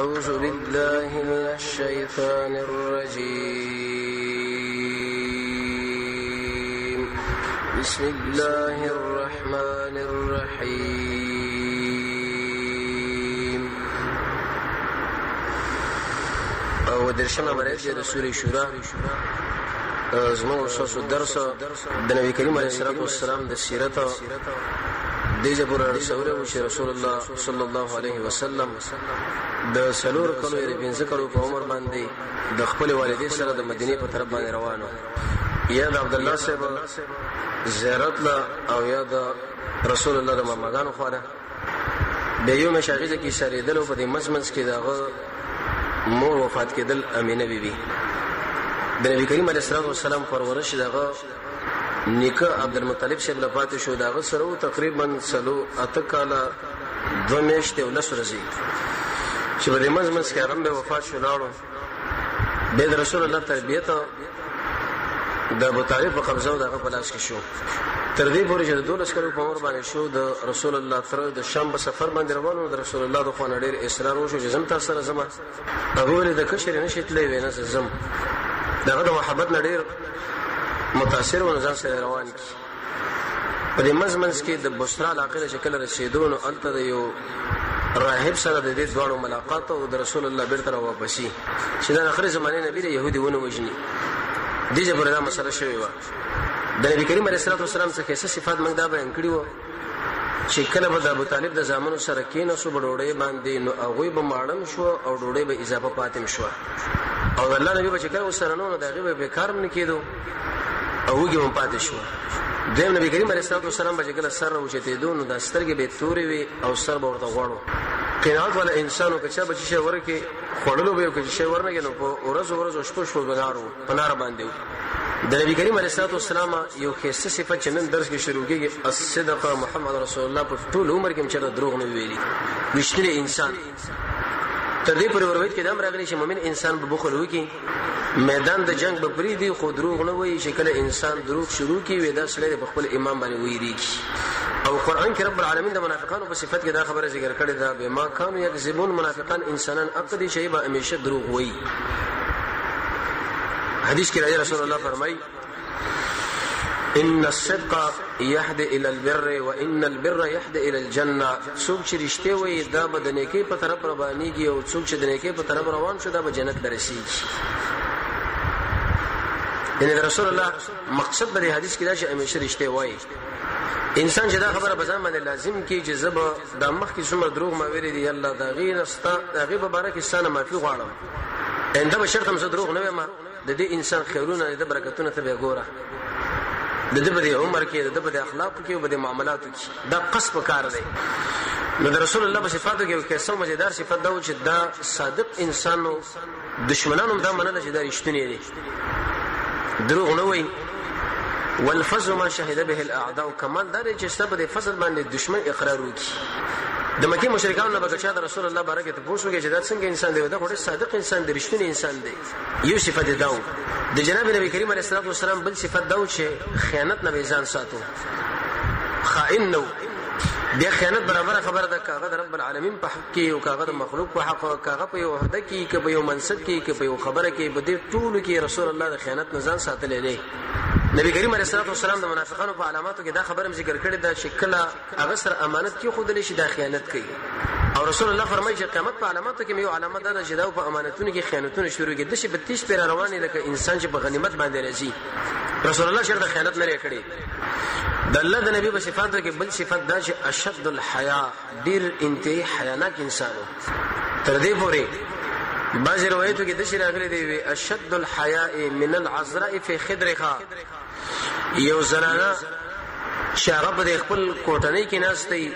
أعوذ بالله من الشيطان الرجيم بسم الله الرحمن الرحيم او درشم امریت د سورې شورا زموږ اساس درس د نبی کریم علیه الصلاه والسلام د سیرت دیجه پر رسول الله صلی الله علیه وسلم د سلور کلو یې پنځه کلو په عمر باندې د خپل والدې سره د مدینه په طرف باندې روانو یا د عبد الله صاحب زیارت لا او یا د رسول الله د مامګانو خو ده د یو مشاغله کې سره دلو په دې مزمنس کې دغه مور وفات کېدل امینه بیبي د نبی کریم علیه الصلاه والسلام پرورش دغه نیکه عبدالمطلب صاحب لپاره شو دغه سره تقریبا سلو اتکاله 2 میاشتې ولس ورځي چې په دې مزمنس کې هغه وفات شو لاړو د رسول الله تربیته د ابو طالب په قبضه دغه په لاس کې شو تر دې پورې چې د 12 کلو په عمر باندې شو د رسول الله تر د شام په سفر باندې روانو د رسول الله د خوانه ډېر اصرار وشو چې زم تاسو سره زما هغه ولې د کشر نشیتلې وینه زم دغه د محبت نډیر متاثر و نظر سره روان کی په دې مزمنس کې د بصره علاقې شکل رسیدون او الته یو راهب سره د دې دوړو ملاقات او د رسول الله بیرته واپسی چې د اخر زمانه نبی له يهودي ونه وجني دغه پر دا مسله شوی و د نبی کریم علیه الصلاه والسلام څخه څه صفات موږ دا بیان کړی و چې کله به د ابو طالب د زامنو سره کېنه سو بډوړې باندې نو هغه به ماړن شو او ډوړې به اضافه پاتم شو او الله نبی به چې کله وسره نو دغه به بیکار نه کېدو او وګي مون پاتې شو دیم نبی کریم علیه الصلاه والسلام به کله سر وچته دونو د سترګې به توري وي او سر به ورته غوړو قناعت ولا انسانو که چا بچی ورکه خړلو به که شی ورنګ نو په ورځ شپه بنارو پنار باندې د نبی کریم علیه الصلاه والسلام یو خاصه صفت چې نن درس کې شروع کیږي الصدق محمد رسول الله په ټول عمر کې چې دروغ نه ویلي رښتینی انسان تر دې پر ورویت کې دا راغلی چې مؤمن انسان به بخل وکي میدان د جنگ به پری دی خو دروغ نه وایي چې کله انسان دروغ شروع کی وي دا سړی په خپل امام باندې ویریږي او قران کې رب العالمین د منافقانو په صفت کې دا خبره ذکر کړې ده به ما کانوا یکذبون منافقان انسانان عقدی شی به همیشه دروغ وایي حدیث کې راځي رسول الله فرمایي ان الصدق يهدي الى البر وان البر يهدي الى الجنه څوک چې رښتیا وایي دا به د نیکی په طرف روانيږي او څوک چې د نیکی په طرف روان شو دا به جنت درسيږي ان رسول الله مقصد به حدیث کې دا چې همیشه رښتیا وایي انسان چې دا خبره بزان باندې لازم کی چې زب د مخ کې څومره دروغ ما ویلي دی الله دا غینستا دا غیب مبارک انسان معافي غواړم انده بشرط هم دروغ نه ما د دې انسان خیرونه د برکتونه ته به ګوره د دې په عمر کې د دې په اخلاق کې او په معاملاتو کې دا قصب کار دی نو د رسول الله په صفاتو کې یو څه مزیدار صفات دا چې دا صادق انسانو دشمنانو دا منل چې دا رښتینی دی دروغ نه وایي والفضل ما شهد به الاعداء کمال دا چې سبب د فضل باندې دشمن اقرار وکړي د مکه مشرکانو نه بچا د رسول الله بارکه ته پوښتنه چې دا څنګه انسان دی دا ډېر صادق انسان دی رښتینی انسان دی یو صفت دی دا د جناب نبی کریم علیه الصلاه والسلام بل صفت دا چې خیانت نه ځان ساتو خائن نو بیا خیانت برابر خبره ده کاغه رب العالمین په حق کې او کاغه مخلوق په حق کاغه په یو عہده کې کې په یو منصب کې کې په یو خبره کې بده ټول کې رسول الله د خیانت نه ځان ساتلې نه نبی کریم علیه الصلاه والسلام د منافقانو په علاماتو کې دا خبره ذکر کړې ده چې کله هغه سره امانت کې خود لشي د خیانت کوي او رسول الله فرمایي چې قیامت په علاماتو کې یو علامه ده چې دا په امانتونو کې خیانتونه شروع کېږي د شي 32 پیر رواني لکه انسان چې په غنیمت باندې راځي رسول الله شرط خیانت نه لري کړی د الله د نبی په صفاتو کې بل صفات دا چې اشد الحیا ډیر انتهایی حیاناک انسانو تر دې پورې بعض روایتو کې د شي راغلي دی اشد الحیاء من العذراء فی خدرها یو زنانه شراب د خپل کوټنۍ کې ناشتي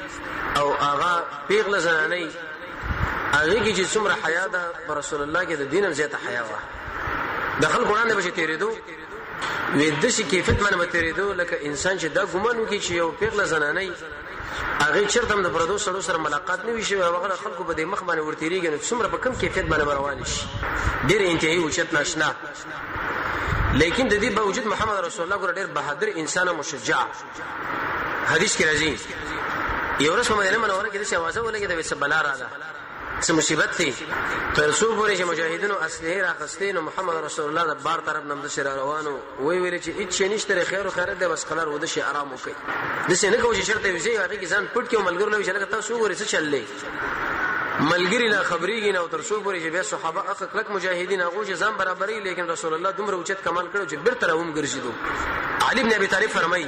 او هغه پیغله زنانه هغه کې چې څومره حیا ده رسول الله کې د دینم زیاته حیا و دخل قران به تیریدو وې د شي کیفیت باندې متریدو لکه انسان چې دا ګمان وکړي چې یو پیغله زنانه هغه چرته د پردو سره سره ملاقات نه وشي هغه خلکو به د مخ باندې ورتيریږي نو څومره په کم کیفیت باندې روان شي ډېر انتهایی اوچت ناشنا لیکن د دې باوجود محمد رسول الله ګور ډېر بهادر انسان مشجع حدیث کې راځي یو ورځ په مدینه منوره کې د شوازه ولګي د وسبلا رااله څه مصیبت دي تر څو پورې چې مجاهدینو اصلي راخستین او محمد رسول الله د بار طرف نم د شر روانو وی ویل چې هیڅ نشته خیر او خیرت دی بس قرار وده شي آرام وکي د سینې کوم چې شرط وي هغه کې ځان پټ کې ملګر لوي چې لکه تاسو ګورئ څه چللې ملګری لا خبريږي نو تر څو پورې چې بیا صحابه اخ کلک مجاهدین هغه چې ځان برابرۍ لیکن رسول الله دومره اوچت کمال کړو چې بیرته راوم ګرځیدو علي بن ابي طالب فرمایي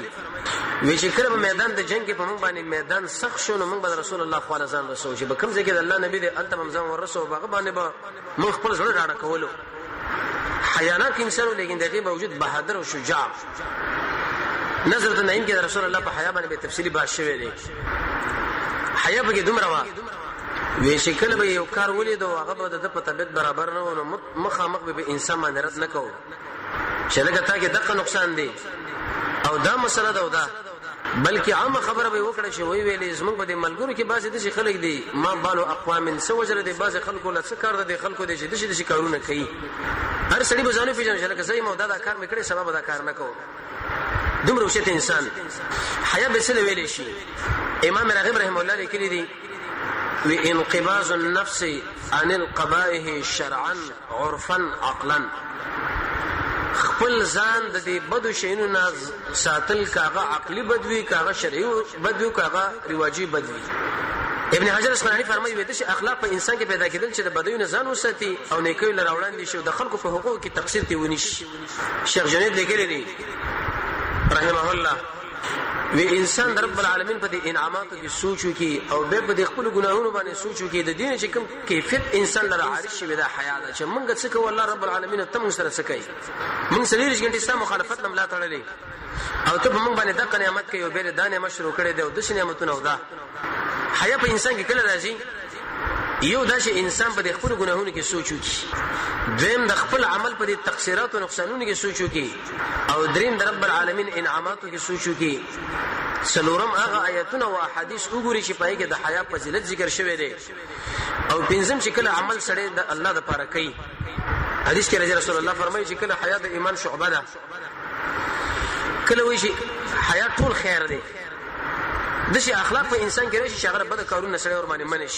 وی چې کله په میدان د جنگ کې په موږ باندې میدان سخت شو نو موږ به رسول الله صلی الله علیه وسلم رسول چې به کوم ځای کې د الله نبی دې التم مزام ورسو هغه باندې به موږ خپل ځړ راډه کولو حیانات انسانو لیکن دغه باوجود بهادر او شجاع نظر د نعیم کې رسول الله په حیا باندې به تفصیلی بحث شوی دی حیا به دومره وا وی چې کله به یو کار ولید او هغه به د په طبيعت برابر نه و مخامخ به انسان باندې رد نه کوو چې لکه تا کې دغه نقصان دی او دا مسله ده او دا بلکې عامه خبره به وکړه چې وی ویلې زمونږ په دې ملګرو کې بعضې د خلک دي ما بالو اقوام سوجره دي بعضې خلکو له څه کار دي خلکو دي چې د کارونه کوي هر سړي به ځانو پیژني چې لکه زه یې دا کار مې کړی سبب دا کار نه کوم دومره وشته انسان حیا به سره ویلې شي امام راغب رحم الله لیکلی دي وانقباض النفس عن القبائح شرعا عرفا عقلا خپل ځان د دې بدو شینو نه ساتل کاغه عقلی بدوي کاغه شرعي بدوي کاغه رواجی بدوي ابن حجر اسقلانی فرمایي چې اخلاق په انسان کې پیدا کېدل چې د بدوی نه ځان وساتي او نیکي لر وړاندې شي د خلکو په حقوقو کې تقصیر تی ونیش شیخ جنید لیکلی دی رحمه الله وی انسان د رب العالمین په دې انعاماتو کې سوچو کې او به په خپل ګناهونو باندې سوچو کې د دین چې کوم کیفیت انسان لره عارف شي د حیا ده چې مونږ څه کوو الله رب العالمین ته موږ سره څه کوي موږ سلیریش ګنټي اسلام مخالفت نه ملا تړلې او ته موږ باندې د نعمت کوي او به د نعمت شروع کړي دی او د نعمتونو او دا حیا په انسان کې کله راځي یو دا چې انسان په خپل ګناهونو کې سوچو کې دویم د خپل عمل په دې تقصیرات او نقصانونو کې سوچو کې او دریم د رب العالمین انعاماتو کې سوچو کې څلورم هغه آیاتونه او احادیث وګوري چې پای کې د حیا فضیلت ذکر شوی دی او پنځم چې کله عمل سره د الله د پاره کوي حدیث کې رسول الله فرمایي چې کله حیا د ایمان شعبه ده کله وی شي حیا ټول خیر دی د شي اخلاق په انسان کې راشي شغره بد کارونه سره ور باندې منش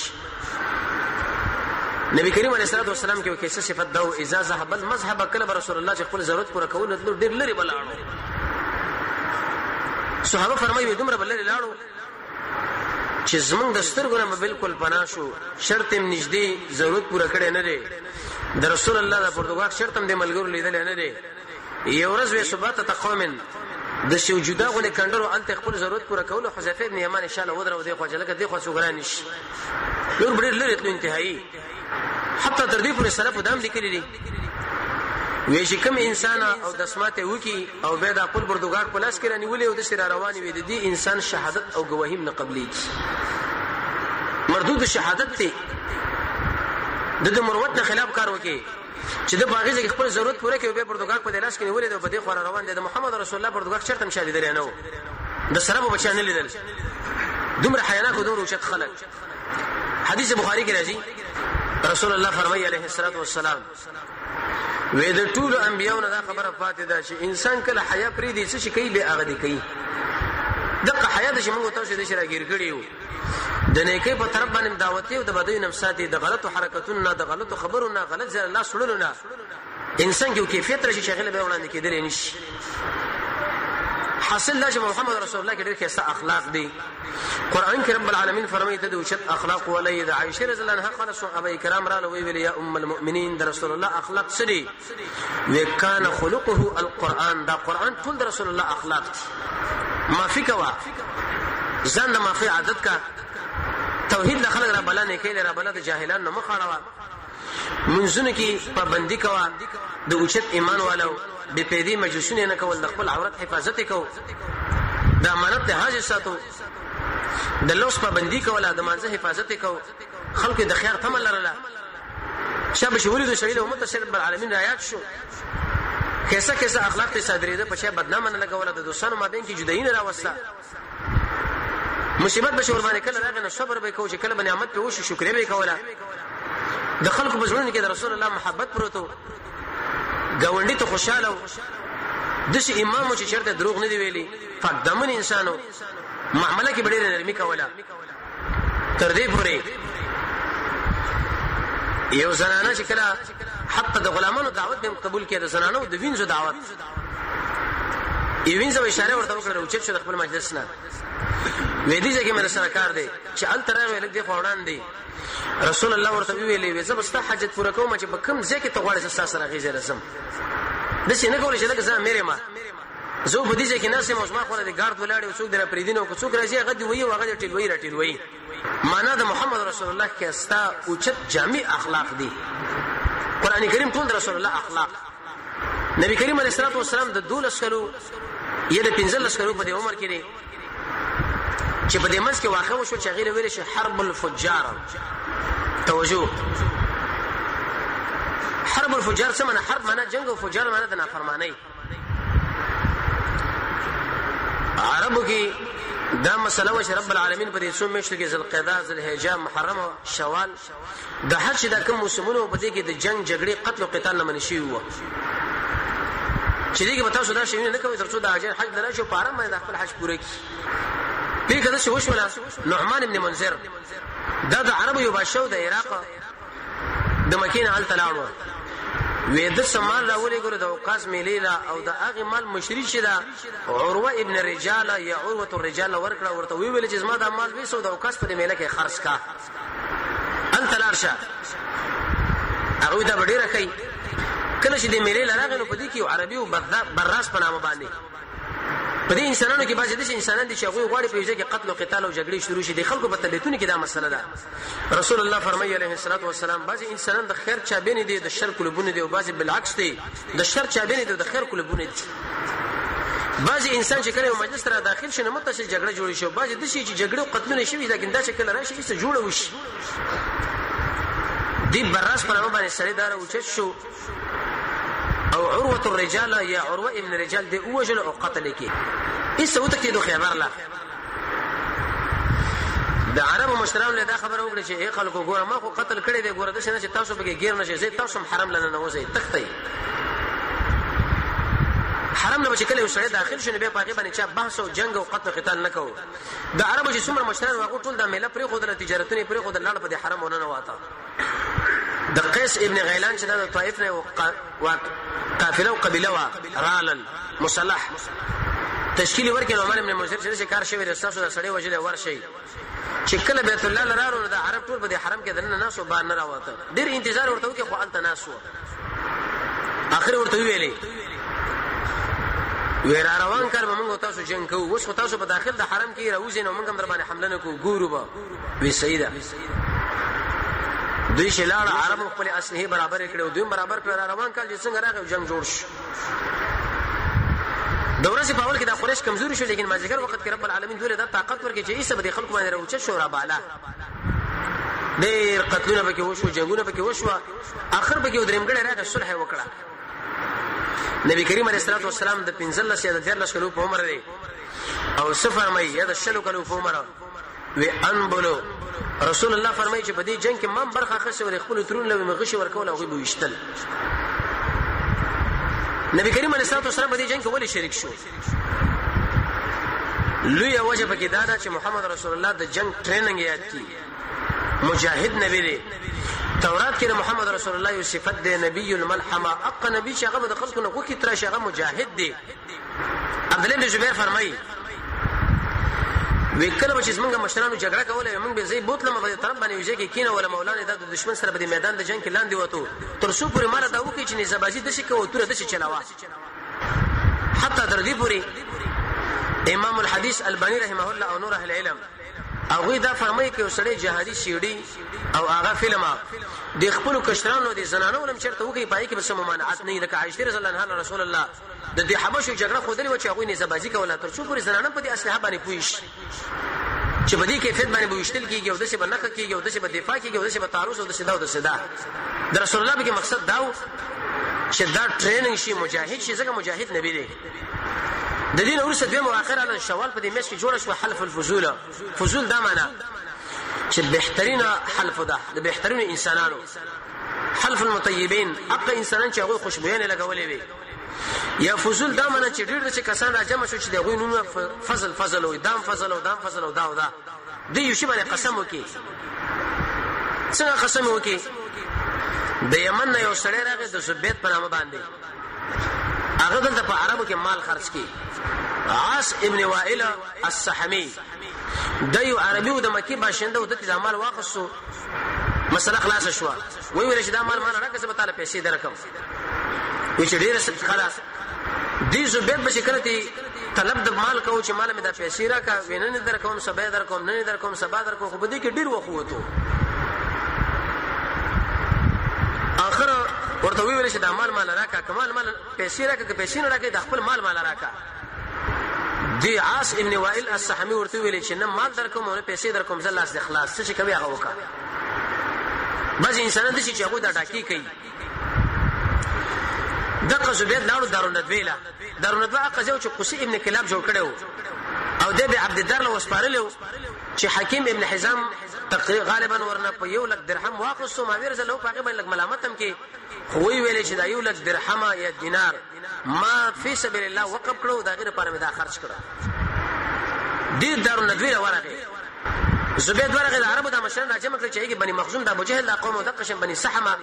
نبی کریم علیه الصلاه والسلام کې کیسه صفت دا او اذا ذهب المذهب کله رسول الله چې خپل ضرورت پوره کول ډیر لري بلاړو صحابه فرمایي دومره بلل لاړو چې زمونږ د سترګو نه بالکل پناه شو شرط هم نږدې ضرورت پوره کړي نه دي د رسول الله د پرتګال شرط هم د ملګرو لیدل نه دي یو ورځ وې صبح ته قوم د شو جدا غونې کندرو انت خپل ضرورت پوره کول حذیفه ابن یمان ان شاء الله ودرو دی خو جلګه دی خو شغلانش نور ډیر لري تل انتهایی حتی تر دې پورې سلف دام لیکلي دي وی چې کوم انسان او د سماته وکي او به د خپل بردوګاک پلاس کې رانیولې او د سر رواني وي د دې انسان شهادت او گواهی نه قبلي مردود شهادت ته د مروت نه خلاف کار وکي چې د باغې خپل ضرورت پوره کوي به بردوګاک په لاس کې نیولې او په دې خور روان دي د محمد رسول الله بردوګاک شرط هم شاهد لري نه د سره په بچانه لیدل دومره حیانات او دومره شت خلق حدیث بخاری کې راځي رسول الله فرمایي عليه الصلاه والسلام وې د ټول انبيانو دا خبره پاتې ده چې انسان کله حیا پرې دي څه کوي به هغه دي کوي دغه حیا د شمو ته چې راګیر کړیو د نیکي په طرف باندې دعوت او د بدوی نفساتي د غلطو حرکتونو د غلطو خبرونو غلط ځل الله سړلونه انسان کې کیفیت راشي شغله به وړاندې کېدل نشي حاصل دا چې محمد رسول الله کې ډېر ښه اخلاق دي قران کې رب العالمین فرمایي ته د وشت اخلاق ولید عائشه رضی الله عنها قال صحابه کرام را لوي ویل یا ام المؤمنین د رسول الله اخلاق سړي وکانه خلقه القران دا قران ټول د رسول الله اخلاق ما فکوا ځان ما فی عادت کا توحید د خلق را بلانه کې را بلاد جاهلان نه مخاړه منځونه کې پابندي کوا د اوچت ایمان والو به پیدي مجلسونه نه کول د خپل عورت حفاظت کو د امانت د حاجت ساتو د لوس پابندي کول د مانزه حفاظت کو خلق د خیر تمل لرله شابه شولې د شریله امت سره رب العالمین آیات شو کیسه اخلاق ته صادریده په شی بدنامه نه لګول د دوستانو مابین کې جدایي نه راوسته مصیبت به شور باندې کله راغنه صبر به کو چې کله نعمت په وشو شکر به کوله د خلکو بزرګونو کې د رسول الله محبت پروتو گاونډي ته خوشاله د شي امام چې چرته دروغ نه دی ویلي فقدمن انسانو معاملې کې ډېر نرمي کوله تر دې پورې یو زنانه چې کله حتی د غلامانو دعوت به قبول کړي د زنانو د وینځو دعوت یوینځو اشاره ورته وکړه او چې خپل مجلس نه وې دي چې مې سره کار دی چې ال تراوی لګ دی خوړان دی رسول الله ورته ویلې زه بس ته حاجت پوره کوم چې بکم ځکه ته غواړې چې تاسو راغی زرسم د څه نه کولې چې دا ځم مېره ما زه په دې چې ناسې مجمع خو د ګارد ولاړ او څوک در پریدینو کو څوک راځي غدي وی او غدي ټیلوي راټیلوي معنا د محمد رسول الله کې استا اوچت جامع اخلاق دي قران کریم ټول رسول الله اخلاق نبی کریم علیه الصلاه والسلام د 12 کلو یا د 15 کلو په عمر کې دی چې په دې منځ کې واقع وشو چې غیر ویل شي حرب الفجار توجه حرب الفجار څه معنا حرب معنا جنگ او فجار معنا د نافرمانی عربو کې دا مسله و چې رب العالمین په دې څو میاشتو کې ذوالقعده ذوالحجه محرم شوال د حج د کوم موسمونو په دې کې د جنگ جګړې قتل او قتال نه منشي وو چې دې کې به تاسو دا شی نه کوي ترڅو د اجر حج نه شو پاره مې د خپل حج پوره کړي دې کده شو ولا نعمان ابن منذر دا د عربو یو بادشاہ د عراق د مکینه ال تلاړو وې د سمال راولې ګره د اوقاس میلیلا او د هغه مال مشری شه دا عروه ابن رجال یا عروه الرجال ورکړه ورته ویل چې زما د مال وېسو د اوقاس په میله کې خرج کا ال تلارشه هغه دا ډیره کوي کله چې د میلیلا راغلو په دې کې عربي او براس په نامه باندې په دې انسانانو کې بعضې د انسانان دي چې هغه غواړي په یوه کې قتل او قتال او جګړې شروع شي د خلکو په طبيعتونو کې دا مسله ده رسول الله فرمایي عليه الصلاه والسلام بعضې انسانان د خیر چابېنې دي د شر قلوبونه دي او بعضې بالعکس دي د شر چابېنې دي او د خیر قلوبونه دي بعضې انسان چې کله مجلس را داخل شي نه متصل جګړه جوړ شي بعضې د شي چې جګړه او قتلونه شي لیکن دا چې کله راشي څه جوړ وشي دې براس په نامه باندې سړی دار او چت شو او عروه الرجال یا عروه ابن رجال دی اوجل او قتل کی ایسه وتکې دوه خبر لا د عربو مشرانو له دا خبره وکړه چې ای خلکو ګوره ما خو قتل کړی دی ګوره د شنه چې تاسو به غیر نشئ زه تاسو حرام لنه نوځي تختې حرام نه چې کله وسړی داخل شونه به پاګې باندې چې بحث او جنگ او قتل قتال نه کوو د عربو چې څومره مشران واقع ټول د میله پرې خو د تجارتونه پرې خو د لاړ په دې حرام ونه واته د قیس ابن غیلان چې د طائف نه قافله او قبيله وا رالل مصالح تشکیل ورکړي نو ابن منذر چې کار شوی د تاسو د سړی وجه ورشي چې کله بیت الله لرارو د عرب ټول په دې حرم کې دنه ناسو بار نه راوته ډیر انتظار ورته وکي خو انت ناسو اخر ورته ویلې ویرا روان کار موږ تاسو جنگ کوو وس تاسو په داخل د حرم کې راوځي نو موږ هم در باندې حمله نکو ګورو به وی سیدا دوی شلاړ عرب خپل اصله برابر کړو دوی برابر کړ روان کال چې څنګه راغی جنگ جوړ شو دوره سي پاول کې د قریش کمزوري شو لیکن ماجګر وخت کې رب العالمین دوی له طاقت ورکړي چې ایسه به خلکو باندې راوچ شو را بالا ډېر قتلونه به کې وشو جنگونه به کې وشو اخر به کې درېمګړې راغی صلح وکړه نبی کریم علیه الصلاه والسلام د 15 یا د 14 کلو په عمر دی او سفر مې یا د 16 کلو په عمر وی انبلو رسول الله فرمایي چې په دې جنگ کې من برخه خسه ور خپل ترون له مغشي ورکول او غي بوشتل نبی کریم علیه الصلاه والسلام په دې جنگ کې ولې شریک شو لوی وجه پکې دا ده چې محمد رسول الله د جنگ ټریننګ یاد کی مجاهد نبی دی تورات کې محمد رسول الله یو صفت دی نبی الملحمه اق نبی چې هغه د خلکو نه کوکي تر شغه مجاهد دی عبد الله بن زبیر فرمایي وکړه چې څنګه مشرانو جګړه کوله موږ به زی بوتله په طرف باندې وځي کې کینه ولا مولانا د دشمن سره په میدان د جنگ کې لاندې وته تر څو پورې مال دا وکړي چې نزبازي د شي کو تر د شي چلاوا حتی تر دې پورې امام الحديث الباني رحمه الله او نور اهل العلم او دا فرمایي چې وسړي جهادي شیړي او هغه فلم د خپل کشرانو د زنانو لم چرته وکي پای کې بس ممانعت نه لکه عائشه رضی الله عنها رسول الله د دې حبشو جګړه خو دلی و چې هغه نه زبازي کوله تر څو پورې زنانه په دې اسلحه باندې پويش چې په دې کیفیت باندې بوشتل کیږي او د څه بنخه کیږي او د څه دفاع کیږي او د څه تعرض او د څه دا او د څه دا د رسول الله به مقصد داو چې دا ټریننګ شي مجاهد شي ځکه مجاهد نبی دی د دین ورسره د مؤخر علی شوال په دې مېش کې جوړ شو حلف الفضول فضول دا معنا چې بهترینه حلف ده د بهترینو انسانانو حلف المطيبين اقا انسانان چې هغه خوشبوینه لګولې وي یا فضول دا معنا چې ډېر چې کسان راجمع شو چې دغه نوم فضل او دام فضل او دام فضل او دا او دا د یو شی باندې قسم وکي څنګه قسم وکي د یمن یو سړی راغی د زبید په نامه باندې هغه دلته په عربو کې مال خرج کی عاص ابن وائل السحمی د یو عربي او د مکی باشنده او د مال واخصو مسله خلاص شو وی ویل چې دا مال ما نه راکړه به تعالی پیسې درکم وی چې ډیر خلاص دې زبید به شکرتي طلب د مال کو چې مال مې د پیسې راکا ویننه درکوم سبا درکوم نه درکوم سبا درکوم خو به دې کې ډیر وخوته اخر ورته ویل چې دا مال راکا کمال مال پیسې راکا که پیسې نه راکا د خپل مال راکا دی عاص ابن وائل السحمی ورته ویل چې نه مال درکوم او پیسې درکوم زل لاس د اخلاص څه کوي هغه وکا بعض انسانان دي چې هغه د ډاکی کوي دغه زبید لاړو دارالندوه قضیه چې قصي ابن کلاب جوړ کړو او د عبد الدار له وسپارلو چې حکیم ابن حزام تقریبا غالبا ورنه په 1 لک درهم واخصو ما ورزه له پاګه باندې لک ملامتم کې خو ویل چې دا 1 لک درهم یا دینار ما فی سبیل الله وقف کړو دا غیر لپاره مې دا خرج کړو دې دارالندوه ورغه زبید ورغه د عربو د مشران راجمه کړ چې بني مخزوم د ابو جهل د قوم د قشم بني سحمه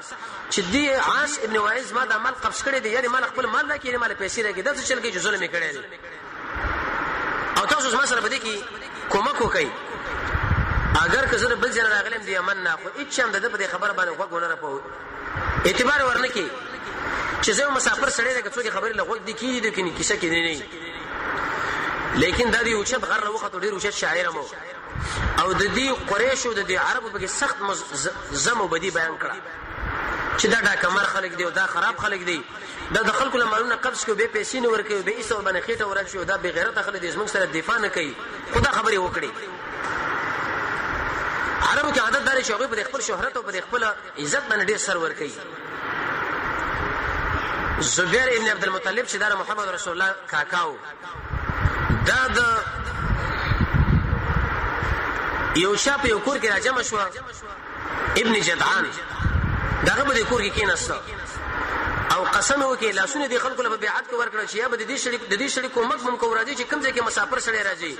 چې دی عاص ابن وائل ما د مال قبض کړی دی یعنی مال خپل مال نه کړي مال پیسې راګي د څه چل کې ظلم کړي دي او تاسو ما سره بده کې کومک وکړي اگر که زره بل ځای راغلم دی امن نه خو هیڅ هم د دې خبره باندې وګونه نه پوه اعتبار ورنه کې چې زه مسافر سره د څو خبرې لغوت دي کیږي د کینې کیسه کې نه لیکن دا دی او چې غره وخت ډیر او شاعر مو او د دې قریش او د دې عربو په کې سخت زمو بدی بیان کړه چې دا کمر خلک دی او دا خراب خلک دی دا د خلکو لمرونه قبض کوي به پیسې نه ورکوي به ایسو باندې خېټه ورک شو دا به غیرت خلک دې زموږ سره دفاع نه کوي خدا خبرې وکړي عربو کې عادت دار شوقي په خپل شهرت او په خپل عزت باندې ډیر سر ور کوي زبیر ابن عبد المطلب چې دا محمد رسول الله کاکاو دا د یو شاپ یو کور کې راجم شو ابن جدعان داغه به کور کې کېناست او قسم وکي لاسونه دي خلکو له بیعت کو ورکړه چې یا به د دې شړې کومک مم کو راځي چې کوم ځای کې مسافر سره راځي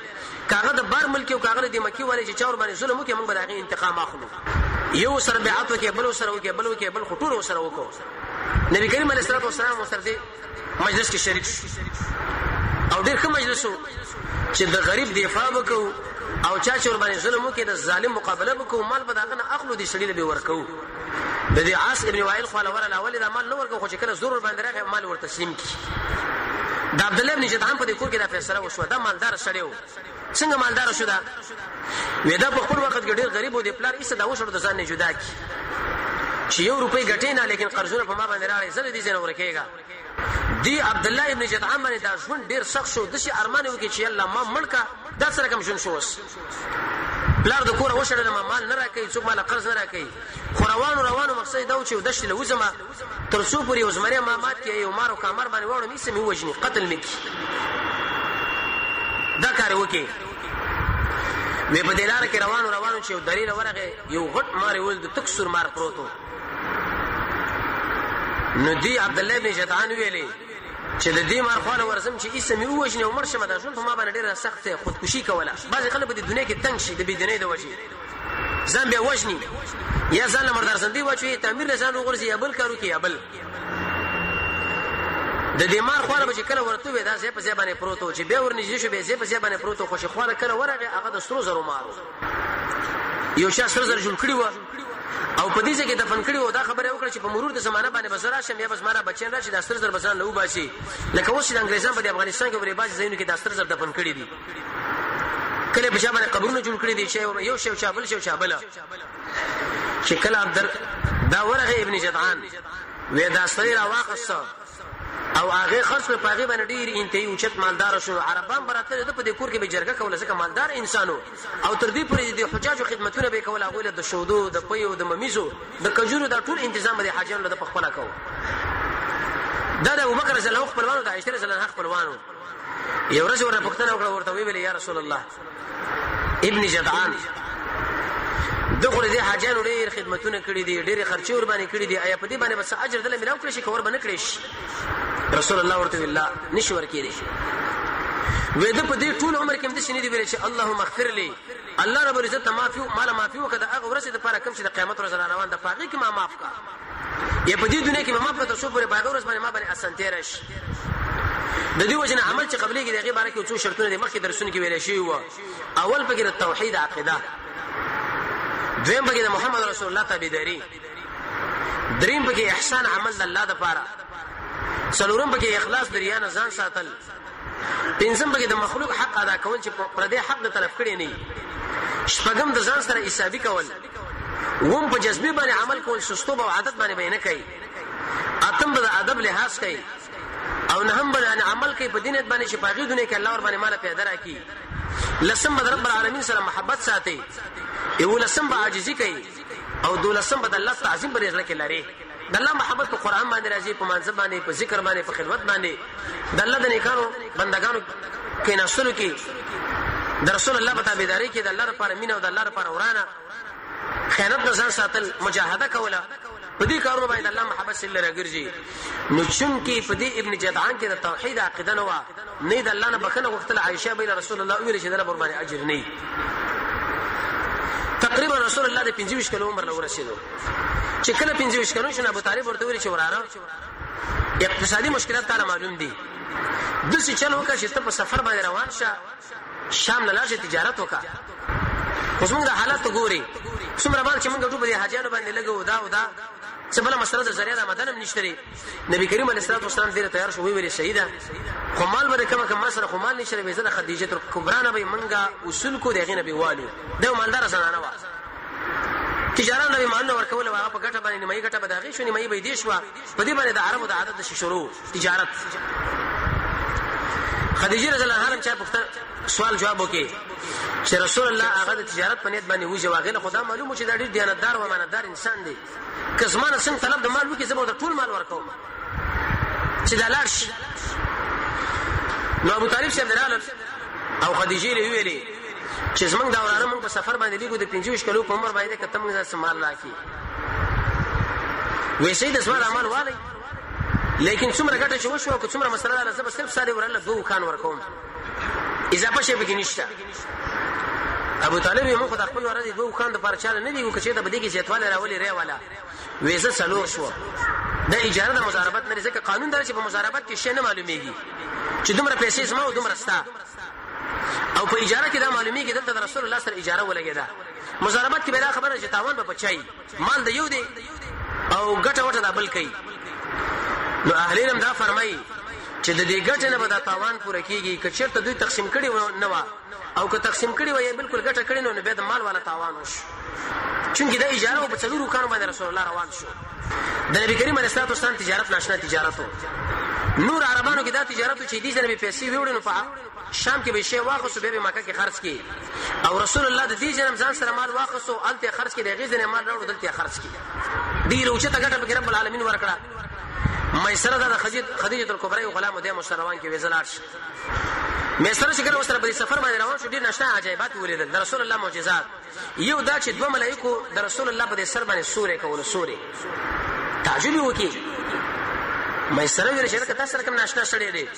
کاغه د بار ملک او کاغه د مکی والے چې چاور باندې ظلم وکي موږ به دغه انتقام اخلو یو سره بیعت وکي بل سره وکي بل خطور سره وکړو نبی کریم علیه الصلاه والسلام سره دې مجلس کې شریک او ډېر ښه مجلس چې د غریب دفاع وکړو او چا چې ور باندې ظلم وکي د ظالم مقابله وکړو مال به دغه اخلو دي شړې به ورکو د دې عاص ابن وائل خو الاول دا مال نو ورکو خو چې کله زور باندې راغی مال ورته تسلیم کی د عبد الله ابن جدعان په دې کور کې دا فیصله وشو دا مالدار شړیو څنګه مالدار شو دا ودا په خپل وخت کې ډېر غریب و دي پلار ایسه دا وشو د ځان نه جدا کی چې 1 روپۍ ګټې نه لیکن قرضونه په ما باندې راړي زله دي زنه ورکېګا دی عبد الله ابن جدعان باندې دا ژوند ډیر سخت شو د شي ارمان وکي چې الله ما ملکا دا سره کوم ژوند شوس پلار د کور وشړل ما مال نه راکې څوک مال قرض نه راکې خو روانو مقصد دا و چې دشت له وزما تر څو پوری وزمره ما مات کې یو مارو کامر باندې وړم یې سمې وجني قتل مکی دا کار وکي وې په دلار کې روانو چې درې ورغه یو غټ مار ولد تکسر مار پروتو نو دی عبد الله ابن جدعان ویلي چې د دې مار خواله ورزم چې اسمه وښنه عمر شمه دا ژوند په ما باندې ډیره سخت خودکشي کوله بعض خلک په دنیا کې تنگ شي د بی دیني د وجې ځان به وښني یا ځان مردار سندي واچوي تعمیر له ځان وګرځي یا بل کارو کې یا بل د دې مار خواله به کله ورته وي دا ځې په ځای باندې پروتو چې به ورنږدې شو به ځې په ځای باندې پروتو خو خواله کله ورغه هغه د سترو زرو مارو یو شا سر زر جوړ کړی و او په دې ځکه دفن کړی و دا خبره وکړه چې په مرور د زمانه باندې بزرا شم یا بس مارا بچین راشي د استر زر بسان لو باسي لکه اوس د انګريزان په افغانستان کې ورې باز زینو کې د استر زر دفن کړی دي کله په شابه قبرونه جوړ کړی دي چې یو شی شابل چې کله عبد دا ورغه ابن جدعان وې دا سړی را واخصه او هغه خرڅ په پاغي باندې ډیر انتهي اوچت مالدار شو عربان براته د په دې کور کې به جرګه کوله ځکه مالدار انسانو او تر دې پورې د حجاجو خدمتونه به کوله غوله د شودو د پيو د ممیزو د کجورو د ټول تنظیم د حاجانو د پخپلا کو دا د ابوبکر رضی الله خپلوانو د عائشه رضی الله عنها خپلوانو یو ورځ ورته پښتنه ورته ویل یا رسول الله ابن جدعان دغه دې حاجانو ډېر خدمتونه کړې دي ډېر خرچي ور باندې کړې دي آیا په دې باندې بس اجر دل ملاو کړی شي کور باندې کړی شي رسول الله ورته الله نشور کړي وې د په دې ټول عمر کې هم د شنې دی ویل چې اللهم اغفر لي الله رب العزت معافي مال معافي وکړه هغه ورسې د پاره کوم چې د قیامت ورځ روان د پاغي کې ما معاف کا یا په دې دنیا کې ما په تاسو پورې باغ ورس باندې ما باندې اسانتي راشي د دې وجنه عمل چې قبلي کې دغه باره کې څو شرطونه دي مخکې درسونه کې ویل شي وو اول پکې د توحید عقیده دویم پکې د محمد رسول الله تابعداري دریم پکې احسان عمل د الله لپاره څلورم پکې اخلاص د ریا نه ځان ساتل پنځم پکې د مخلوق حق ادا کول چې پر دې حق د طرف کړي نه شپږم د ځان سره حسابي کول ووم په جذبه باندې عمل کول سستوب او عادت باندې بینه کوي اتم د ادب لحاظ کوي او نه هم باندې عمل کوي په دینت باندې چې باغی دنیا کې الله ور باندې مال پیدا راکړي لسم د رب العالمین سره محبت ساتي یو لسم به عاجزي کوي او دولسم به د الله تعظیم پر ځل کې لري د الله محبت په قران باندې راځي په منځ باندې په ذکر باندې په خلوت باندې د الله د نیکانو بندگانو کې نسلو کې د رسول الله په تابعداري کې د الله لپاره مين او د الله لپاره ورانه خیانت نه ځان ساتل مجاهده کوله په دې کارونو باندې الله محبت سره راګرځي نو چون کې په دې ابن جدعان کې د توحید عقیده نه و نه د الله نه بخنه وختل عائشه بین رسول الله ویل چې د رب باندې اجر نه تقریبا رسول الله د 25 کلو عمر له رسیدو چې کله 25 کلو شنه ابو طالب ورته ویل چې وراره اقتصادي مشکلات تعالی معلوم دي د څه چلو کا چې ته په سفر باندې روان شه شام نه لاړ تجارت وکا اوس موږ د حالات ګوري څومره مال چې موږ ټول په حاجانو باندې لګو دا څه بل مسله د ذریعہ آمدن هم نشته نبی کریم علیه الصلاه والسلام دې تیار شو ویل شهیدا خو مال به کوم سره خو مال نشته به زله خدیجه کبرا نه به منګه اصول کو دغه نبی والو د مالدار زنانه وا تجارت نبی مال نور کول هغه په ګټه باندې مې ګټه بداغي شو نیمه به دې شو په دې باندې د عربو د عادت شروع تجارت خدیجه رضی الله عنها چې پوښتنه سوال جواب وکي چې رسول الله هغه د تجارت په نیت باندې وځي واغله خدا معلومه چې دا ډیر دیانتدار و امانتدار انسان دی که زمانه څنګه طلب د مال وکي زموږ د ټول مال ورکوم چې دا لاړ نو ابو طالب شه دراله او خدیجه له ویلي چې زمونږ دا ورانه موږ په سفر باندې لیکو د 25 کلو په عمر باندې کته موږ سمال راکی وې سید اسماء اعمال والی لیکن څومره ګټه چې وشو او څومره مسله ده زه صرف ساده ورله دوه خان ورکوم اضافه شي به نشته ابو طالب یې مخ د خپل ورته دوه خان د پرچاله نه دی او چې دا بده کې زیاتواله راولي ری والا وېزه سلو شو د اجاره د مزاربت نه ځکه قانون درته په مزاربت کې شی نه معلومیږي چې دومره پیسې زما او دومره ستا او په اجاره کې دا معلومیږي دلته د رسول الله سره اجاره ولګیدا مزاربت کې به دا خبره چې تاوان به بچای مال د یو دی او ګټه وټه دا بل کوي نو اهل علم دا فرمایي چې د دې ګټه نه به دا تاوان پوره کیږي که چیرته دوی تقسیم کړي نه و او که تقسیم کړي وای بالکل ګټه کړي نو به د مال والا تاوان وشي چونکی دا اجاره او په څلورو کانو باندې رسول الله روان شو د نبی کریم علیه الصلاه والسلام تجارت ناشنا تجارت نور عربانو کې دا تجارت چې دي ځنه به پیسې ویوړي نو په شام کې به شی واخصو به مکه کې خرج کی او رسول الله د دې جنم ځان سره مال واخصو الته خرج کې د غیزنه مال راوړل دلته خرج کی دی روچه ته ګټه به رب العالمین ورکړه مېسره د خدیجه الکبرى او غلام د مشروان کې وزلات مېسره چې ګره وسره په سفر باندې روان شو ډیر نشنا عجایبات ولیدل د رسول الله معجزات یو دا چې دوه ملائکو د رسول الله په سر باندې سورې کول سورې تعجب وکي مېسره ویل چې کته سره کوم ناشنا شړې دي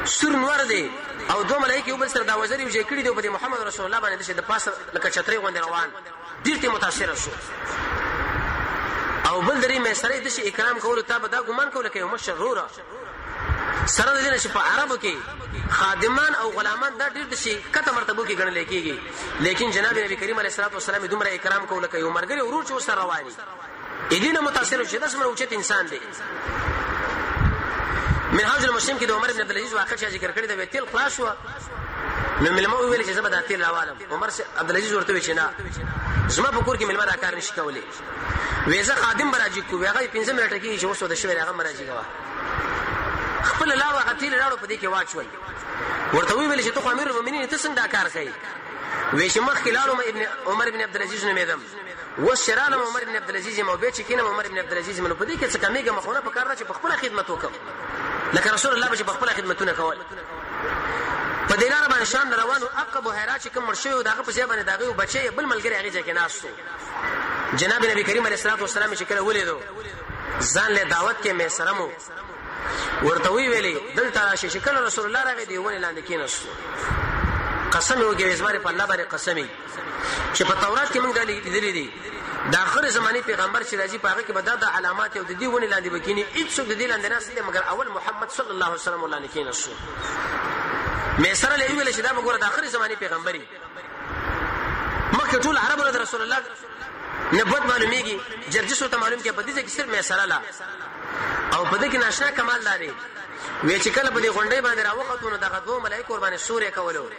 سور نور دي او دوه ملائکه یو بل سره دا وزري وجې کړي دي په محمد رسول الله باندې د پاسه لکه چتري غوندې روان ډیر ته متاثر شو او بل درې مېسره د شي اکرام کول ته به دا ګمان کول کوي مشروره سره د دې چې په عربو کې خادمان او غلامان دا ډیر د شي کته مرتبه کې ګڼل کېږي لیکن جناب نبی کریم علیه الصلاه والسلام دومره اکرام کول کوي مرګري ورور چې سره رواني اېدینه متاثر شي دا سمره اوچت انسان دی منهاج المسلم کې د عمر بن عبد العزيز واقع چې ذکر کړی د تیل خلاص و نو ملما ویل چې زبر د تیل راوالم عمر عبد العزيز ورته چې نه زما په کور کې ملما دا کار نشي کولای وېزه خادم براجي کو هغه 15 منټه کې چې وسو د شوی هغه مراجي غوا خپل لاړو غتیل لاړو په دې کې واچوي ورته ویل چې ته امیر المؤمنین ته څنګه دا کار کوي وې چې مخ کلاړو ابن عمر بن عبد العزيز نومېدم وشرالم عمر بن عبد العزيز مو به چې کینه عمر بن عبد العزيز منو په دې کې څه کمیګه مخونه په کار نه چې په خپل خدمت وکم لکه رسول الله به په خپل خدمتونه کول په دې لار باندې شام روانو عقب هرا چې کوم مرشي او دغه په ځای باندې دغه بچي بل ملګری هغه ځای کې ناشته جناب نبی کریم علیه الصلاه والسلام چې کله ولیدو ځان له دعوت کې مې سرمو ورته ویلي دلته راشي چې کله رسول الله راغی دی ونه لاندې کېناستو قسم وکړي اسماره په الله باندې قسمي چې په تورات کې موږ لیدلې دي د اخر زماني پیغمبر چې راځي په هغه کې به دا علامات او د دې ونی لاندې بکینی هیڅ د دې لاندې نه مگر اول محمد صلی الله علیه وسلم لاندې کې نشو مې سره له ویل چې دا وګوره د اخر زماني پیغمبري مکه ټول عربو د رسول الله نبوت معلومیږي جرجسو ته معلوم کې په دې کې صرف مې سره لا او په دې کې ناشنا کمال لري وې چې کله په دې غونډې باندې راوخته دغه دوه ملائکه باندې سورې کولو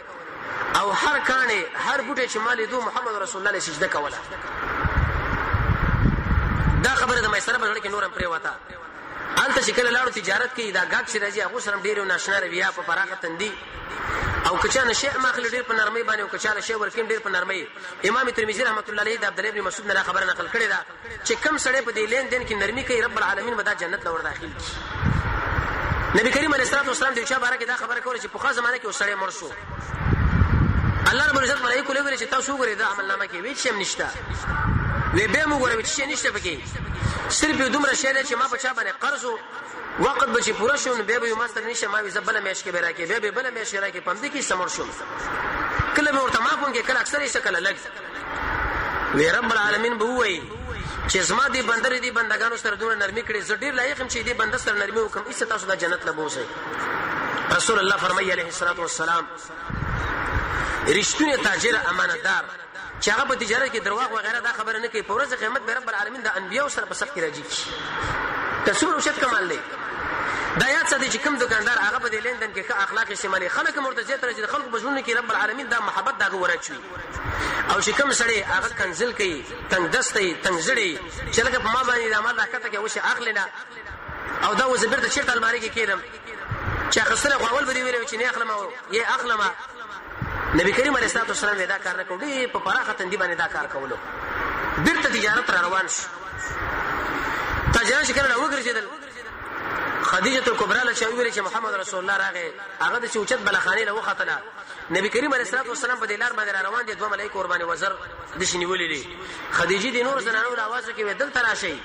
او هر کانه هر بوټي چې مالې دو محمد رسول الله سجده کوله دا خبره د مېسره په کې نورم پرې وتا انت چې کله لاړو تجارت کې دا غاک چې راځي هغه سره ډیرو ناشنا رویا په پراخه تندي او کچانه شی ماخل ډیر په نرمۍ باندې او کچاله شی ورکیم ډیر په نرمۍ امام ترمذی رحمت الله علیه د عبد الله بن مسعود نه خبره نقل کړې ده چې کم سړی په دې لین دین کې نرمي کوي رب العالمین به دا جنت لور داخل کی نبی کریم علیه الصلاه والسلام د چا بارے کې دا خبره کوله چې په خاص زمانه کې وسړی مړ شو الله رب العزت ملائکه له ویل چې تاسو وګورئ دا عمل نامه کې ویڅ شم نشته وی به موږ ورته چې نشته پکې صرف دومره شی چې ما بچا باندې قرض وقت بچي پورا شو نو به ما ستر نشه ما وی زبله مېش کې به راکې به بل مېش راکې پم دي کې سمور شو کله به ورته ما پون کې کله اکثر یې شکل لګ وی رب العالمین به وای چې زما دي بندر دي بندگانو سره دونه نرمي کړي زډیر لایق هم چې دي بند سره نرمي وکم ایسه تاسو د جنت لبوسه رسول الله فرمایي عليه الصلاه والسلام رښتونه تاجر امانتدار چې هغه په تجارت کې درواغ وغیرہ دا خبره نه کوي په ورځ قیامت به رب العالمین د انبیو سره په صف کې راځي تصور او شت کمال دی دا یاد ساتي چې کوم دکاندار هغه په لین دن کې اخلاق استعمالي خلک مرتضی تر چې خلکو بجونه کې رب العالمین دا محبت دا ورچوي او چې کوم سړی هغه کنزل کوي تنگ دستي تنگ زړی چې لکه په ما باندې د عمل راکته کې وشه اخلنه او دا وزبر د چیرته الماری کې کېدم چې خسره اول به دی ویل چې نه اخلم او یې اخلم نبی کریم علیه الصلاه والسلام دا کار نه کوي په پراخه تندي باندې دا کار کولو بیرته تجارت را روان شو تاجران چې کله وګرځیدل خدیجه کبرا له چا ویل چې محمد رسول الله راغی هغه د چوچت بلخانه له وختله نبی کریم علیه الصلاه والسلام په دې لار باندې روان دي دوه ملائکه قرباني وزر د شنی ولې خدیجه د نور زنانو आवाज کې ودل تراشي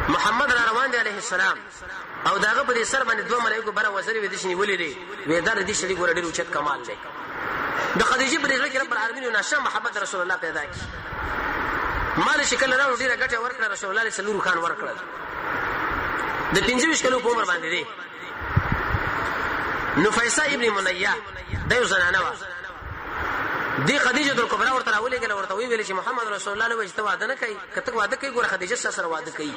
محمد را روان دي علیه السلام او داغه په دې سر باندې دوه ملائکه بر وزر د شنی ولې وې دا د دې شری ګور ډیر اوچت کمال دی د خدیجه په دې کې رب العالمین نشه محمد رسول الله پیدا کی مال شکل راو ډیره ګټه ورکړه رسول الله صلی الله علیه وسلم ورکړه د 25 کلو په عمر باندې دی نفیسه ابن منیه د یو زنانه و دی خدیجه کبرا ورته راولې کله ورته ویل چې محمد رسول الله له وجه واده نه کوي کته واده کوي ګوره خدیجه سره واده کوي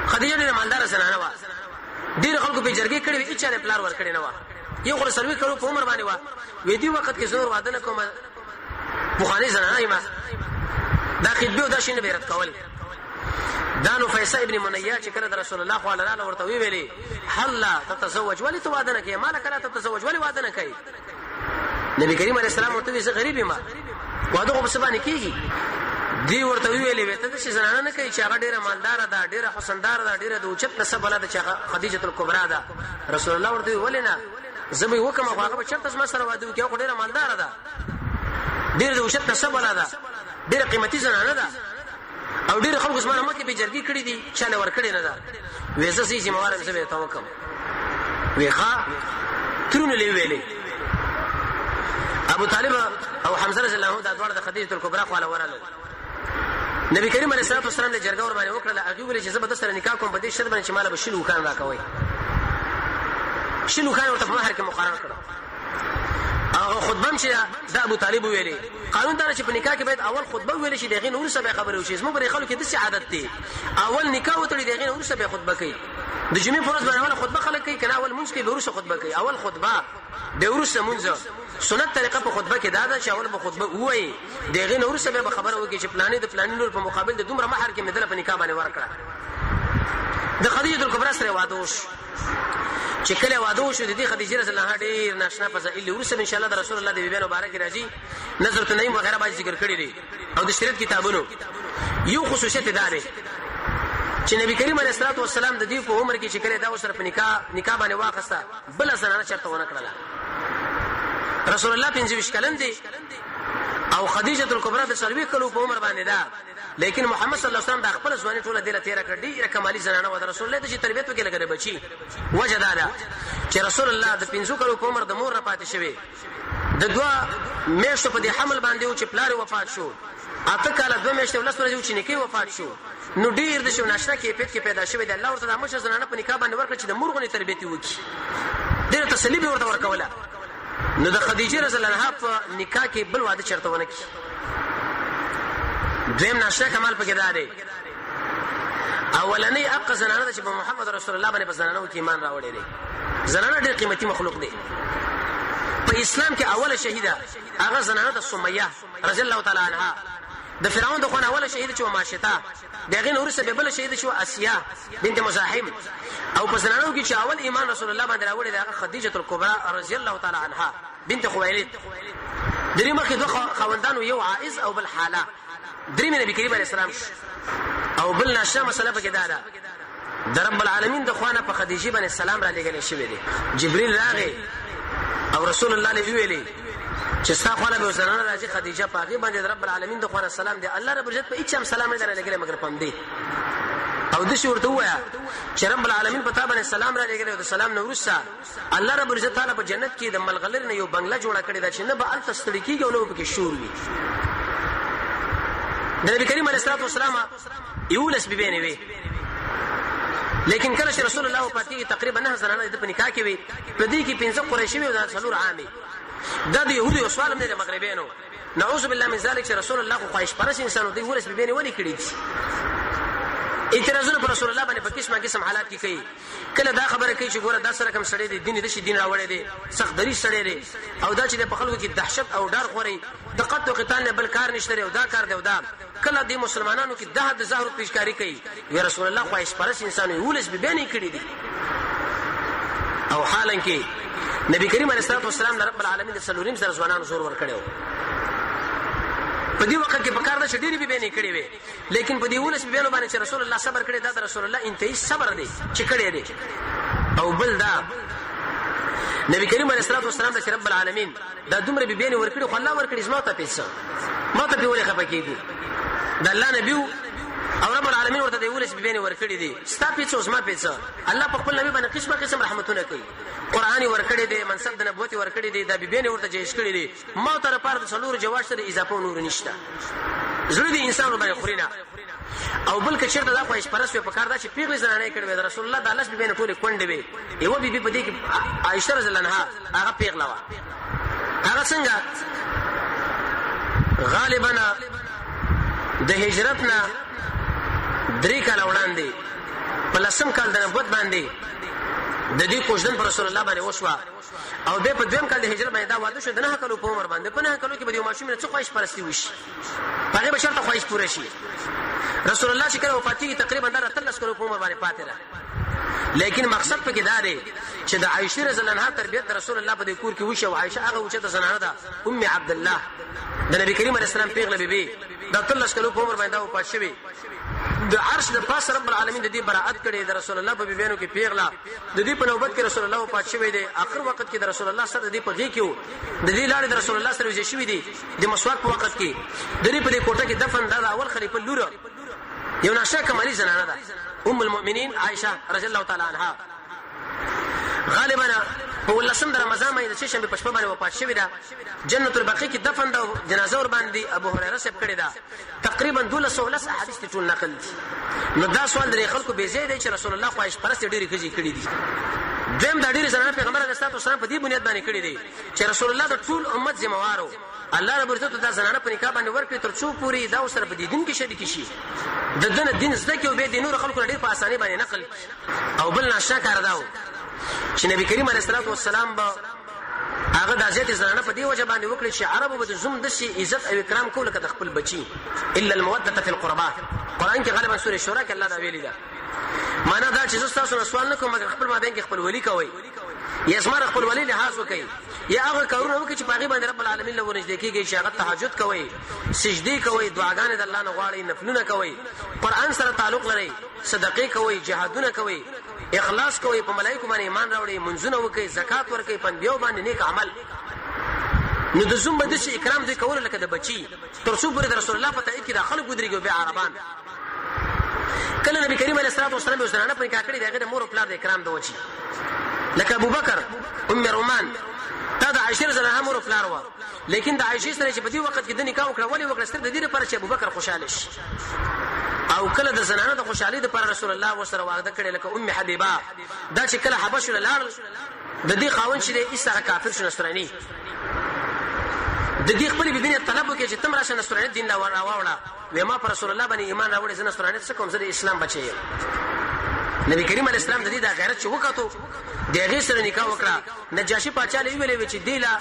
خدیجه ډیره مالدار زنانه و ډیر خلکو په جرګې کړي وی چې پلار ور کړی نه و یو خو سروي کړو په عمر باندې و وې دی وخت کې زور واده نه کوم بوخاني زنانه ما دا خدمت دا شینه بیرت کول دا نفیسه ابن منیه چې کله رسول الله صلی الله علیه ورته ویلي هل لا تتزوج ولی تو واده نه کوي مالک لا تتزوج ولی واده نه کوي نبی کریم علیه السلام ورته وی زه غریب ما واده خو بسبانه کیږي دی ورته ویلي وته چې زنانه نه کوي چې هغه ډیره مالدار ده ډیره حسندار ده ډیره د اوچت نسب ولا ده چې خدیجه کبرا ده رسول الله ورته ولینا زمي وکم هغه به چرته ما سره واده کوي ډیره مالدار ده ډیره د اوچت نسب ولا ده ډیره قیمتي زنانه ده او ډیره خلکو زما مکه به جرګي کړی دي چاله ور کړی نه ده وېزه سي چې موارم څه به تا وکم ویخه ترونه ویلې ابو طالب او حمزه رضی الله عنه د دوړ د خدیجه کبرا خو وراله نبی کریم علیه الصلاه والسلام له جرګه ور باندې وکړه هغه ویل چې زبر سره نکاح کوم په دې شرط باندې چې مال به شلو خان راکوي شلو خان ورته په مہر کې مقرر کړ او خطبه چې د ابو طالب ویلي قانون دا چې په نکاح کې باید اول خطبه ویل شي دغه نور سره خبرې وشي زموږ بری خلکو کې د عادت دی اول نکاح وتړي دغه نور سره خطبه کوي د جمعې فرض باندې اول خطبه خلک کوي کنه اول منځ کې به ورسره خطبه کوي اول خطبه د ورسره منځ سنت طریقه په خطبه کې دا ده چې اول به خطبه وایي دغه نور سره به خبره وکړي چې پلانې د پلانې نور په مقابل د دومره مہر کې مدله په نکاح باندې ورکړه د خدیجه کبرا سره واده وشو چې کله واده وشو د دې خدیجه رضی الله عنها ډیر ناشنا فضائل ورسره ان شاء الله د رسول الله د بیبیانو مبارک راځي نظر تنعیم وغیرہ باندې ذکر کړی دي او د شریعت کتابونو یو خصوصیت دا ده چې نبی کریم علیه الصلاه والسلام د دې په عمر کې چې کله دا وسره په نکاح باندې واخسته بل زنانه چرته ونه کړله رسول الله 25 کلن دي او خدیجه کبرا د 40 کلو په عمر باندې ده لیکن محمد صلی الله علیه وسلم د خپل ځواني ټوله دله تیر کړ ډیره کمالي زنانه و د رسول الله د تربیت وکړي لګره بچي وجه دا چې رسول الله د 50 کلو په عمر د مور را پاتې شوی د دوا میاشتو په دې حمل باندې او چې پلار وفات شو اته کاله 2 میاشتې ولس ورځو چې نکي وفات شو نو ډیر د شو ناشنا کیفیت کې پیدا شوی دی. الله ورته د مشر زنانه په نکاح باندې ورکړ چې د مرغونی تربیت وکړي. ډیر تسلی به ورته ورکوله. نو د خدیجه رضی الله عنها په نکاح کې بل واده چرته ونه کی. دویم ناشنا کمال پکې دا دی اولنې اق زنانه چې په محمد رسول الله باندې په زنانو کې ایمان راوړی دی. زنانه ډیر قیمتي مخلوق دی په اسلام کې. اوله شهیده هغه زنانه د سمیه رضی الله تعالی عنها د فرعون د خونه اوله شهیده چې ماشطه دغه نور سره بل شهیده چې اسیا بنت مزاحم. او په زنانو کې چې اول ایمان رسول الله باندې راوړی دی هغه خدیجه الکبرى رضی الله تعالی عنها بنت خویلد. درې مخې دوه خوندانو یو عائز او بل حاله. درې نبی کریم علیه السلام او بل نشه مسله پکې دا ده د رب العالمین د خوانه په خدیجه باندې سلام را لګل شوی دی. جبرئیل راغی او رسول الله علیه ویلي چې ستا خوانه به زنانه راځي خدیجه پاغي باندې د رب العالمین د خوانه سلام دی. الله رب عزت په هیڅ هم سلام نه لګل مگر پم دی. او د شورته وایا چې رب العالمین په تابانه سلام را لګل او د سلام نو ورسره الله رب عزت تعالی په جنت کې د ملغلر نه یو بنگله جوړه کړی دا چې نه به الف ستړي کیږي او نو پکې شور وي. د نبی کریم علیه الصلاه والسلام یولس بیبینه وی لیکن کله چې رسول الله پاتې تقریبا 9 زنانه د نکاح کې وی په دې کې 15 قریشي وی او 4 عامي د يهودي او سوالم نه مغربينو. نعوذ بالله من ذلك چې رسول الله خو خواهش پرس انسان دی ولس بیبینه ولي کړی دي. اعتراضونه پر رسول الله باندې په قسم حالات کې کوي. کله دا خبره کوي چې ګوره دا سره کوم سړی دی دین د شي دین راوړی دی سخت دری سړی دی او دا چې د خلکو کې دهشت او ډار خوري د قتل او قتال نه بل کار نشته او دا کار دی او دا کله د مسلمانانو کې د ظاهر پیشکاری کوي. یا رسول الله خواهش پرس انسان ولس بیبینه کړی دي. او حالان کې نبی کریم علیه الصلاه والسلام رب العالمین د سلوریم سره ځوانانو زور ور کړو. په دې وخت کې په کار د شډيري به نه کړی وي لیکن په دې ولس به باندې چې رسول الله صبر کړی دا رسول الله انتهایی صبر دی چې کړی دی. او بل دا نبی کریم علیه الصلاه والسلام د رب العالمین دا دومره به بینه ور کړی خو الله ور کړی زما ته پیسه ما ته په ولې خپه کیږي د الله نبی او رب العالمین ورته دی ولس به بینه ور کړی دی ستا پیسه زما پیسه. الله په خپل نبی باندې قسم رحمتونه کوي. قرآنی ورکړی دی منصب د نبوت ورکړی دی د بیبینه ورته جایز کړی دی. ما تر پاره د څلور جواز سره اضافه نور نشته. زړه دی انسان باندې خورینه. او بل کچر دا خواهش پرس په کار دا چې پیغلی زنانه کړی د رسول الله د الله بیبینه ټوله کونډه وي. یو بیبي په دې کې عائشه رضی الله عنها هغه پیغلا و. هغه څنګه غالبا د هجرت نه 3 کال وړاندې په لسم کال د نبوت باندې د دې کوژدن پر رسول الله باندې وشوا او به په دویم کال د هجرت باندې دا واده شو د 9 کالو په عمر باندې. په 9 کالو کې به یو ماشوم نه څه خواهش پرستی وشي هغه به شرط خواهش پوره شي. رسول الله چې کله وفات کیږي تقریبا 13 کالو په عمر باندې پاتې را. لیکن مقصد پکې دا دی چې د عائشه رضی الله عنها تربیت د رسول الله په دې کور کې وشي او عائشه هغه وچه د زنانه ده ام عبد الله د نبی کریم علیه السلام پیغله بیبي د 13 کالو په عمر باندې وفات شوه. د عرش د پاس رب العالمین د دې برائت کړي د رسول الله په بیبيانو کې پیغلا د دې په نوبت کې رسول الله وفات شوی دی. اخر وخت کې د رسول الله سره د دې په غي کې د دې لاړې د رسول الله سره وځي شوی دی د مسواک په وخت کې د دې په دې کوټه کې دفن دا اول خلیفہ لور یو نشه کمالي زنانه ده ام المؤمنین عائشه رضی الله تعالی عنها. غالبا په ولسم د رمضان باندې د شنبه په شپه باندې وفات شوی ده. جنت البقیع کې دفن ده جنازه ور باندې ابو هريره صاحب کړی ده. تقریبا 12 احادیث ټول نقل دي. نو دا سوال د خلکو به زیاده چې رسول الله خواهش پرست ډیری کړي دي. دیم د ډیری زنانه پیغمبر علیه الصلاه والسلام په دې بنیاد باندې کړی دي چې رسول الله د ټول امت ذمہوارو. الله رب عزت د زنانه په نکاح باندې ورکړي تر څو پوری دا سره په دین کې شریک شي د دنه دین زده کې او به د نور خلکو ډیر په اساني باندې نقل. او بل نشه کار داو چې نبی کریم علیه الصلاه والسلام به هغه د ذات زنانه په دی وجه باندې وکړي چې عربو به زوم د شي عزت او اکرام کول کده خپل بچي الا الموده فی القربات. قران کې غالبا سورې شورا کې الله دا ویلي ده. معنا دا چې تاسو سوال نه کوم مګر خپل مابین کې خپل ولی کوي یا اسمار خپل ولی لحاظ وکي یا هغه کارونه وکړي چې پاغي باندې رب العالمین له ورنځ کېږي چې هغه تهجد کوي سجدي کوي دعاګانې د الله نه غواړي نفلونه کوي قران سره تعلق لري صدقې کوي جهادونه کوي اخلاص کوي په ملائکه باندې ایمان راوړي منځونه وکي زکات ورکي پنځیو باندې نیک عمل. نو د زوم بده شي اکرام دې کول لکه د بچي تر څو پورې د رسول الله په تایید کې داخله ګذريږي به عربان. کله نبی کریم علیه الصلاه والسلام وسرانه په کاکړي دغه د مور او پلار د اکرام دوچی لکه ابو بکر ام رومان تا د عائشه رضی الله عنها مور پلار و لیکن د عائشه سره چې په دې وخت کې د نکاح وکړه ولې وکړه ستر د دې لپاره چې ابوبکر خوشاله شي او کله د زنانه د خوشحالي لپاره رسول الله وسره وعده کړی لکه ام حبیبه دا چې کله حبش ولار د دې خاوند چې ایسه کافر شو نصرانی د دې خپل بيدینه طلب وکړي چې تم راشه نصرانی دین لا راوړه و ما پر رسول الله باندې ایمان راوړې زنه نصرانی څخه کوم زه اسلام بچي نبی کریم علیه السلام د دې د غیرت چې وکړو دغه سره نکاح وکړه نجاشي پاچاله ویلې چې دیلا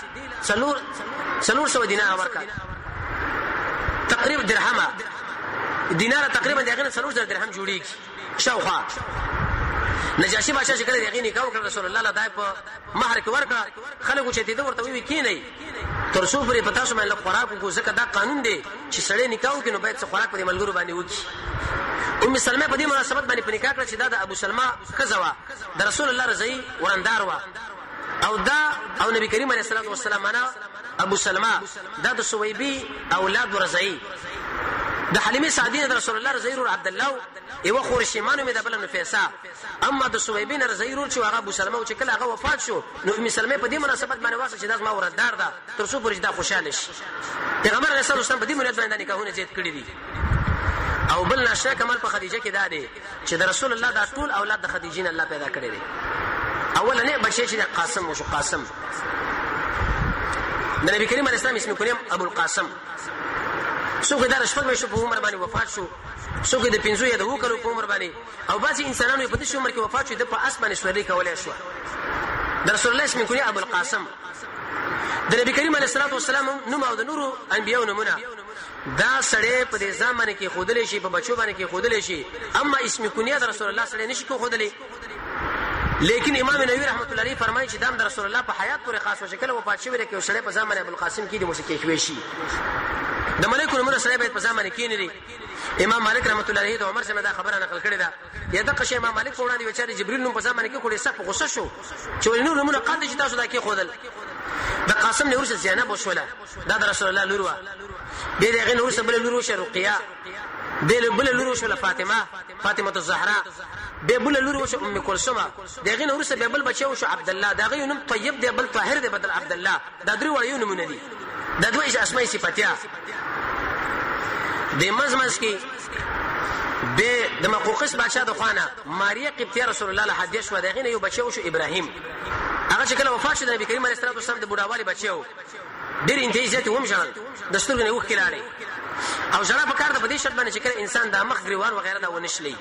سلور سو دینار ورکړه تقریبا درهمه دینار تقریبا دغه 300 درهم جوړیږي شاوخوا نجاشي بادشاہ چې کله دغه نکاح وکړ رسول الله لدای په مہر کې ورکړه خلکو چې دې ورته وی کې نه تر څو پرې پتا شو مله خوراک کو ځکه دا قانون دی چې سړی نکاح وکړي نو باید څه خوراک په ملګرو باندې وکړي ام سلمہ په دې مناسبت باندې په نکاح کړ چې دا د ابو سلمہ خزوا د رسول الله رضی ورندار وا او نبی کریم علیه الصلاه والسلام انا ابو سلمہ دا د سویبی اولاد ورزئی د حلیمه سعدیه د رسول الله رضی الله عبد الله یو خور شیمانو می د بل نفیسا اما د سویبین رضی الله چې هغه ابو سلمہ چې کله هغه وفات شو نو ام سلمہ په دې مناسبت باندې واسه چې داس ما وردار ده تر څو پرې دا خوشاله شي پیغمبر رسول الله په دې مناسبت باندې نکاحونه زیات کړی دي او بل نشه کمال په خدیجه کې دا دی چې د رسول الله دا ټول اولاد د خدیجې نه الله پیدا کړی دي اول نه بچی چې قاسم وشو قاسم د نبی کریم علیه السلام اسم کنیم ابو القاسم څوک دا شپږ مې شو په عمر باندې وفات شو څوک د 15 یا د وکړو په عمر باندې او بعضي انسانانو په دې عمر کې وفات شو د په اسمانه سوري کولای شو د رسول الله اسم کنیم ابو القاسم د نبی کریم علیه الصلاه والسلام نوم او د نورو انبیانو نمونه دا سړی په دې ځمانه کې خودلې شي په بچو باندې کې خودلې شي اما اسم کنیه د رسول الله سړی نشي خودلې لیکن امام نووي رحمت الله علیه فرمایي چې دا د رسول الله په حیات پورې خاص شکل وفات شوی کې سړی په ځمانه ابو القاسم کې د موسیقي خوي شي د ملائکه نمونه سره به په ځمانه کې نه دي امام مالک رحمت الله علیه د عمر څخه دا خبره نقل کړې ده یا د قشه امام مالک په وړاندې وچاري جبرئیل نوم په ځمانه کې کوړې سخت غوسه شو چې نور نمونه قاضي چې تاسو دا کې خودل د قاسم نه ورسره زینب وشوله دا د رسول الله لوروا به دغه نور سره بل لورو شه رقیه بل لورو شه فاطمه الزهراء به بل لورو شه ام کلثوم دغه نور سره بل بچو شه عبد الله دغه نوم طیب دی بل طاهر دی بدل عبد الله دا درې وړ یو نمونه دي دا دوه اسماء صفاتیا د مزمز کې به د مقوقس بادشاہ د خوانه ماریا قبطیه رسول الله له حدیث و دغه یو بچو شه ابراهیم هغه چې کله وفات شو د نبی کریم علیه الصلاه والسلام د بډاوالي بچو ډېر انتهایی زیات هم ژړل د سترګو نه وکړاړي او ژړا په کار د بدی شرط باندې چې کله انسان د مخ ګریوان وغیرہ دا ونشلي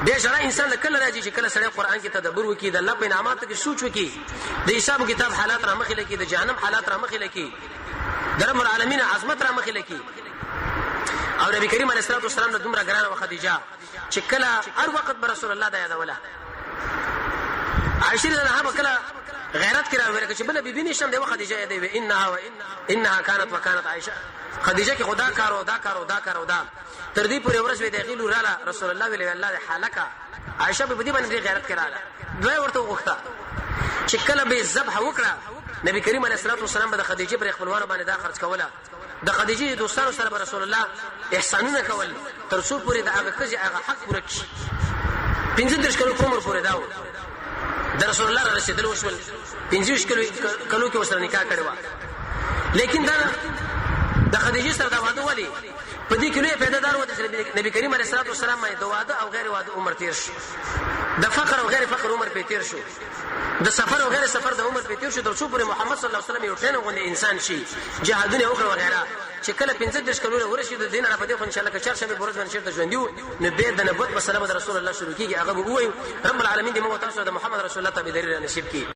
به ژړا انسان کله راځي چې کله سړی قران کې تدبر وکړي د الله په انعاماتو کې سوچ وکړي د حساب کتاب حالات را مخې لکې د جهنم حالات را مخې لکې د رب العالمین عظمت را مخې لکې او نبی کریم علیه الصلاه والسلام د دومره ګرانه خدیجه چې کله هر وخت بر رسول الله د یادوله عائشه رضی الله عنها کله غیرت کرا ورکه چې بل بیبي نشم دی خدیجه دی انها كانت وكانت عائشه خدیجه کې خدا کارو دا تر دې پورې ورځ وی دی غیلو رااله رسول الله ویل الله حالکه عائشه به دې باندې غیرت کراله دوی ورته وغوښته چې کله به ذبح وکړه نبی کریم علیه الصلاه والسلام به خدیجه پر خپلوانو باندې دا خرج کوله د خدیجه دوستانو سره به رسول الله احسانونه کول تر څو پورې د هغه کجه هغه حق پوره کړي 15 کلو عمر پورې داو د رسول الله رسول وشول 15 کلو کې وسره نکاح کړو لیکن دا د خدیجه سره دا واده ولي په دې کې لوی پیدا دار و د نبی کریم علیه الصلاه والسلام باندې واده او غیر واده عمر تیر شو د فقر او غیر فقر عمر په تیر شو د سفر او غیر سفر د عمر په تیر شو د څو پر محمد صلی الله علیه وسلم یو ټینه غونډه انسان شي جهادونه وکړه وغیرہ چې کله 15 کلونه ورشي د دین را پدې خو ان شاء الله که چرشه به برز باندې شرط ژوندیو نه به د نبوت په سلام د رسول الله شروع کیږي هغه وایي رب العالمین دې مو تاسو د محمد رسول الله تابعداري نصیب کړي